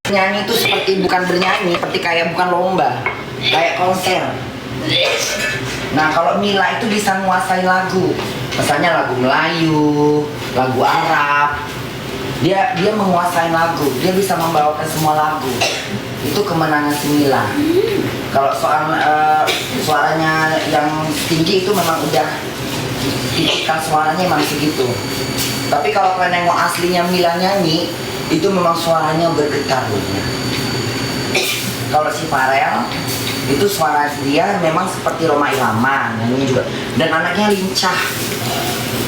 Nyanyi itu seperti bukan bernyanyi, seperti kayak bukan lomba, kayak konser. Nah kalau Mila itu bisa menguasai lagu, misalnya lagu Melayu, lagu Arab. Dia menguasai lagu, dia bisa membawakan semua lagu. Itu kemenangan si Mila. Kalau soal suaranya yang tinggi itu memang udah titikan suaranya emang segitu. Tapi kalau kalian nengok aslinya Mila nyanyi, itu memang suaranya bergetar. Kalau si Farel itu suara dia memang seperti Rhoma Irama nyanyi juga, dan anaknya lincah.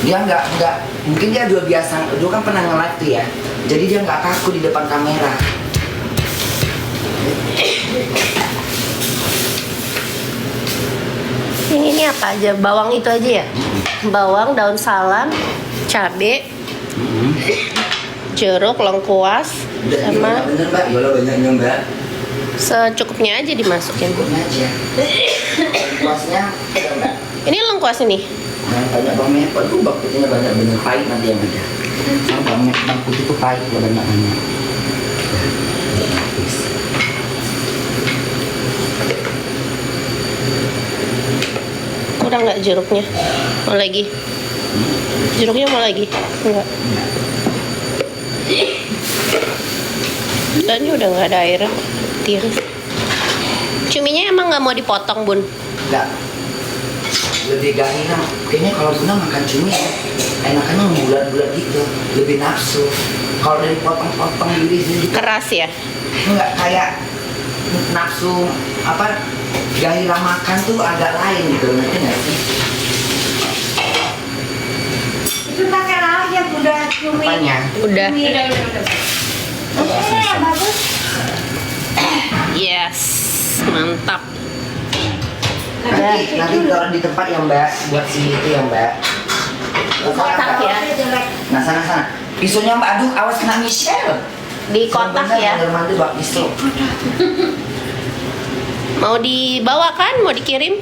Dia nggak mungkin dia dua biasa, dulu kan pernah nge-live tuh ya, jadi dia nggak kaku di depan kamera. Ini apa aja? Bawang itu aja ya? Bawang, daun salam, cabe, jeruk, lengkuas, sama bener mbak, yola banyaknya mbak. secukupnya aja dimasukin. Cukupnya aja. Lengkuasnya ada mbak. Ini lengkuas ini. Nah, banyak bawang merah, aduh bawang putihnya banyak, bener pahit nanti yang ada. Nah, bawang putih itu pahit kalau banyak. Kurang nggak jeruknya? Mau lagi? Jeruknya mau lagi? Enggak. Dan ini udah nggak ada air. Tiris. Cuminya emang nggak mau dipotong, Bun? Enggak. Lebih gahina. Kayaknya kalau Bunda makan cumi ya, enakannya bulat-bulat gitu, lebih nafsu. Kalau dari potong-potong diri Keras ya? enggak kayak nafsu apa, gairah makan tuh agak lain gitu, ngerti nggak sih? Itu pakai lauk yang udah cumi. Apanya? Udah. Oke, yang bagus. Yes, mantap. Nanti taruh di tempat ya mbak, buat si itu ya mbak. Kotak ya? Nah sana. Pisaunya mbak, aduh awas kena Michelle. Di kotak ya? Bener mandi bak pisau. Mau dibawa kan? Mau dikirim?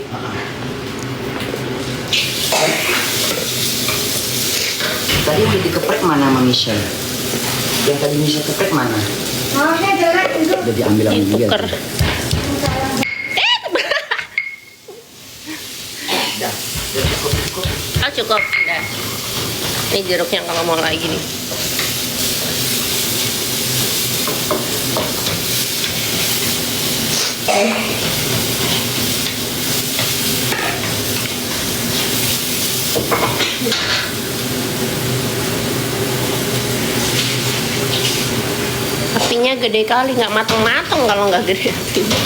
Tadi udah dikeprek mana sama Michelle? Yang tadi Michelle keprek mana? Maunya jelek itu. Udah diambil sama dia. Tuker. Dah cukup. Oh cukup. Udah. Ini jeruknya kalau mau lagi nih. Apinya gede kali, nggak mateng-mateng kalau nggak gede apinya.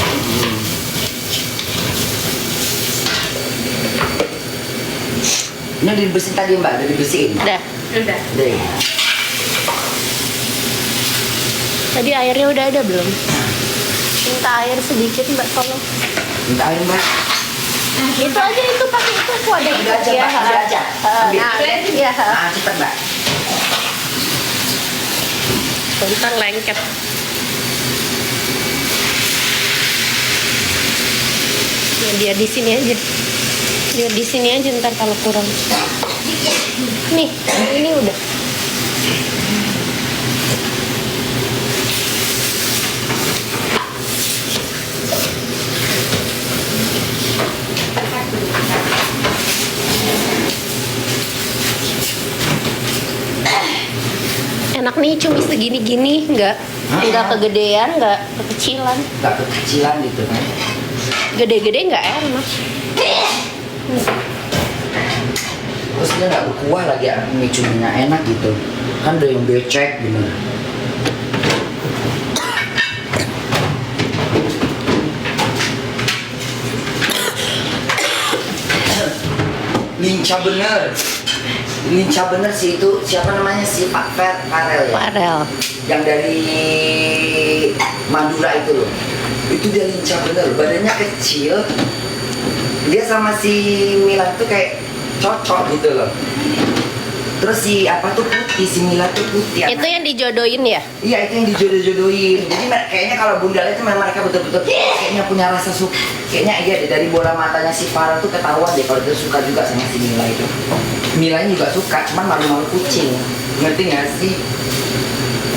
Ini udah dibersihin tadi mbak, udah dibersihin. Udah. Udah. Deh. Tadi airnya udah ada belum? Minta air sedikit mbak, tolong. Minta air mbak. Itu aja, itu pakai itu aku ada Udah itu aja, ya. Mbak, udah aja. Ambil. Nah, ya. Ah cepet mbak. Tentang lengket. Ya, biar di sini aja. Biar di sini aja ntar kalau kurang. Nih, ini udah. Enak nih cumi segini-gini, nggak kegedean, nggak kekecilan. Gak kekecilan gitu kan. Gede-gede nggak enak. Terus dia gak berkuah lagi, mie cuminya enak gitu. Kan udah yang becek bener. Lincah bener sih itu, siapa namanya si Pak Farel ya? Farel. Yang dari Madura itu loh. Itu dia lincah bener, badannya kecil. Dia sama si Mila tuh kayak cocok gitu loh. Terus si apa tuh putih, si Mila tuh putih. Itu yang dijodohin ya? Iya itu yang dijodoh-jodohin. Jadi kayaknya kalau Bunda itu memang mereka betul-betul kayaknya punya rasa suka. Kayaknya iya deh, dari bola matanya si Farel tuh ketahuan deh kalau dia suka juga sama si Mila itu. Milanya juga suka, cuman malu-malu kucing. Ngerti gak sih?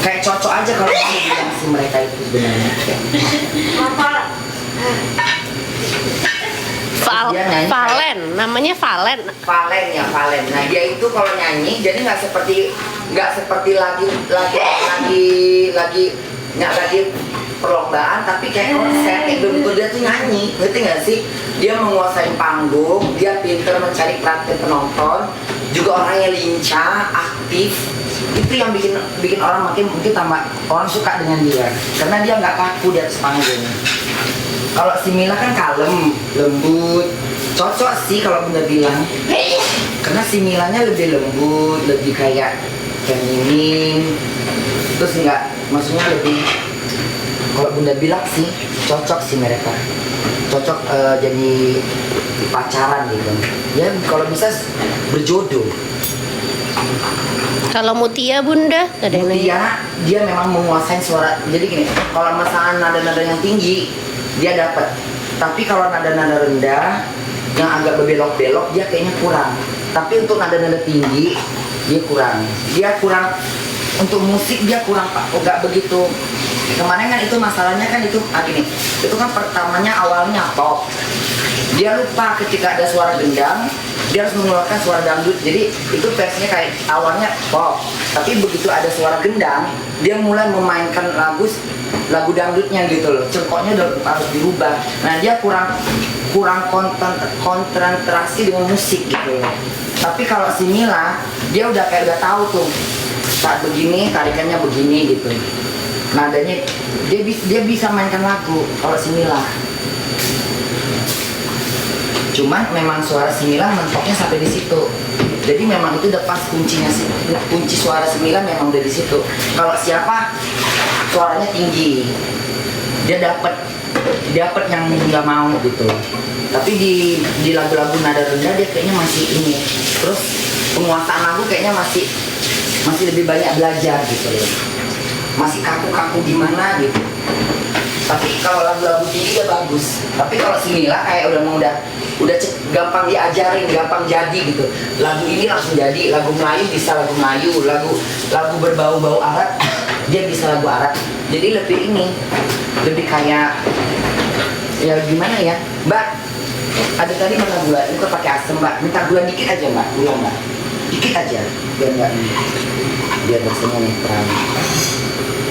kayak cocok aja kalau kamu bilang si mereka itu sebenarnya. Apa? Dia nyanyi Valen, namanya Valen. Valen ya Valen. Nah dia itu kalau nyanyi jadi nggak seperti lagi perlombaan, tapi kayak konser kayak betul dia tuh nyanyi, ngerti nggak sih? Dia menguasai panggung, dia pinter mencari perhatian penonton, juga orangnya lincah, aktif. Itu yang bikin orang mungkin tambah orang suka dengan dia, karena dia nggak kaku di atas panggung. Kalau si Mila kan kalem, lembut, cocok sih kalau Bunda bilang, karena si Milanya lebih lembut, lebih kayak feminin, terus maksudnya lebih, kalau Bunda bilang sih cocok sih mereka, cocok jadi pacaran gitu, ya kalau bisa berjodoh. Kalau Mutia Bunda, ada yang nanya. Mutia dia memang menguasai suara, jadi gini, kalau masalah nada-nada yang tinggi dia dapat, tapi kalau nada-nada rendah yang agak berbelok-belok dia kayaknya kurang. Tapi untuk nada-nada tinggi dia kurang untuk musik dia kurang Pak, nggak begitu. Kemarin kan itu masalahnya kan itu gini, itu kan pertamanya awalnya pop, dia lupa ketika ada suara gendang dia harus mengeluarkan suara dangdut. Jadi itu versinya kayak awalnya pop, tapi begitu ada suara gendang dia mulai memainkan lagu dangdutnya gitu loh, cengkoknya udah harus dirubah. Nah dia kurang konsentrasi dengan musik gitu loh. Tapi kalau si Mila dia udah tahu tuh saat begini tarikannya begini gitu, nadanya dia bisa mainkan lagu kalau si Mila. Cuman memang suara si Mila mentoknya sampai di situ. Jadi memang itu udah pas kunci suara si Mila memang udah di situ. Kalau siapa suaranya tinggi, dia dapat yang nggak mau gitu. Tapi di lagu-lagu nada rendah dia kayaknya masih ini. Terus penguasaan lagu kayaknya masih lebih banyak belajar gitu loh. Masih kaku-kaku gimana gitu. Tapi kalau lagu-lagu tinggi dia bagus. Tapi kalau si Mila kayak udah gampang diajarin, gampang jadi gitu. Lagu ini langsung jadi, lagu Melayu bisa lagu Melayu, lagu berbau-bau Arab dia bisa lagu Arab. Jadi lebih kayak ya gimana ya, Mbak? Ada tadi mana gula? Ini kok pakai asam Mbak? Minta gula dikit aja Mbak, gula Mbak. Dikit aja, biar rasanya netral.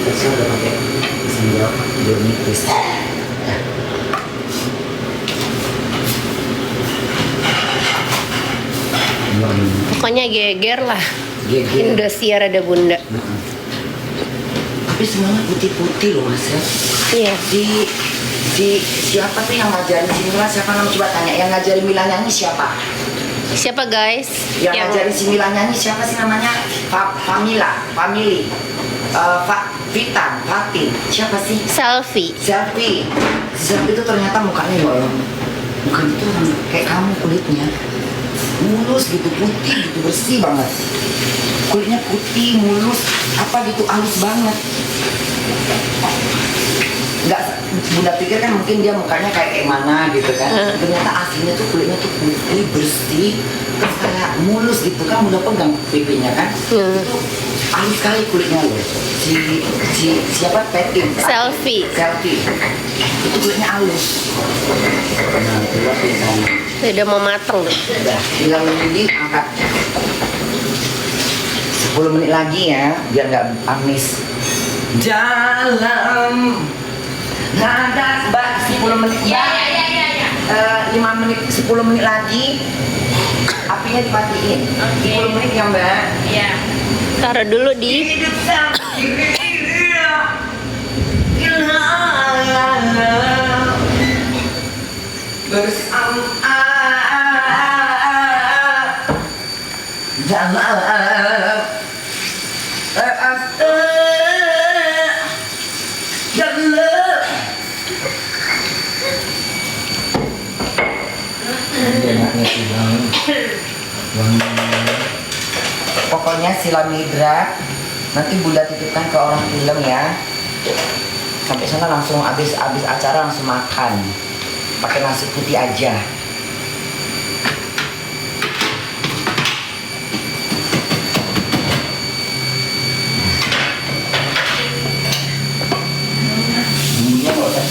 Saya udah pakai sambal Johnny Twist. Pokoknya geger lah. Geger. Indosiar ada Bunda. Tapi semuanya putih-putih loh Mas ya. Iya. Siapa tuh yang ngajarin si Mila? Siapa namanya? Coba tanya. Yang ngajarin Mila nyanyi siapa? Siapa guys? Yang ngajarin si Mila nyanyi siapa sih namanya? Family. Vitan, Fatin. Siapa sih? Selfie. Selfie. Si Selfie itu ternyata mukanya ya Allah. Mukanya tuh kayak kamu kulitnya. Mulus gitu, putih gitu, bersih banget. Kulitnya putih, mulus, apa gitu, halus banget. Nggak, Bunda pikir kan mungkin dia mukanya kayak mana gitu kan. Ternyata aslinya tuh kulitnya tuh putih, bersih, terus kayak mulus gitu kan. Bunda pegang pipinya kan. Itu halus sekali kulitnya loh. Siapa? Petin. Selfie. Itu kulitnya halus. Nah, coba pintanya. Udah mau mateng tuh. Udah, tinggal mendidih, angkat 10 menit lagi ya, biar nggak amis. Dalam nada 10 menit ya. 5 menit, 10 menit lagi apinya dimatiin. 10 menit ya Mbak. Iya. Taruh dulu di Hidup sampai bersama dalam pokoknya Sila Midra nanti Bunda titipkan ke orang film ya. Sampai sana langsung habis acara langsung makan pakai nasi putih aja.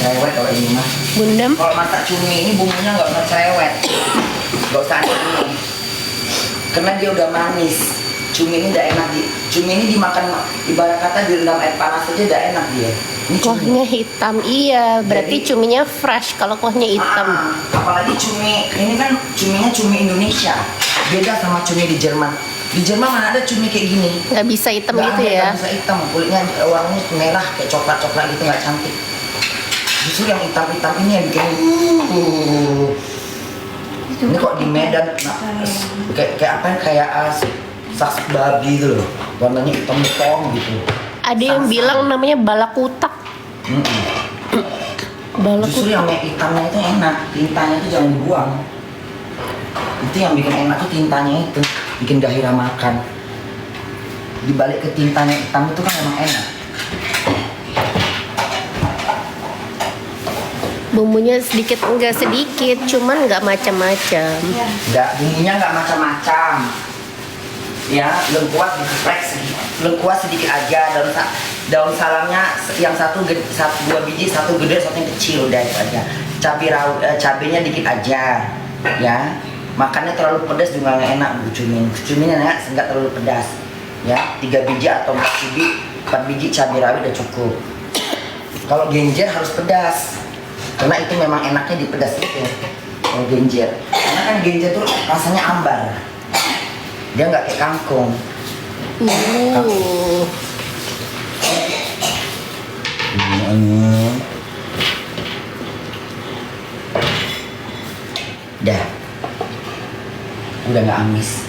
cerewet kalau ini mah. Bundem. Kalau masak cumi ini bumbunya nggak usah cerewet, nggak usah ini, karena dia udah manis. Cumi ini udah enak cumi ini dimakan ibarat kata direndam air panas aja udah enak dia. Ini cumi. Kuahnya hitam, iya. Berarti Jadi- cuminya fresh kalau kuahnya hitam. Apalagi cumi ini kan cuminya cumi Indonesia, beda sama cumi di Jerman. Di Jerman mana ada cumi kayak gini? Nggak bisa hitam Nggak gitu ada, ya. nggak bisa hitam, kulitnya warnanya merah kayak coklat gitu, nggak cantik. Justru yang hitam-hitam ini yang bikin ini kok di Medan kayak apa ya, kayak sasak babi gitu loh, warnanya hitam-hitam gitu. Ada yang Sasa. bilang namanya balakutak. Mm-mm. Balakutak. Justru yang hitamnya itu enak, tintanya itu jangan dibuang. Itu yang bikin enak tuh tintanya itu, bikin gairah makan. Dibalik ke tintanya hitam itu kan emang enak. Bumbunya sedikit enggak sedikit, cuman nggak macam-macam. Nggak, bumbunya nggak macam-macam. Ya, lengkuas digeprek lengkuas sedikit aja. Daun salamnya yang dua biji, satu gede, satu yang kecil, udah itu aja. Cabenya dikit aja, ya. Makannya terlalu pedas juga nggak enak bu cumi. Cuminya nggak terlalu pedas, ya. 3 biji atau 4 biji cabai rawit udah cukup. Kalau genjer harus pedas, karena itu memang enaknya di pedas itu. Kalau genjer, karena kan genjer tuh rasanya ambar, dia nggak kayak kangkung. Dah, udah nggak amis.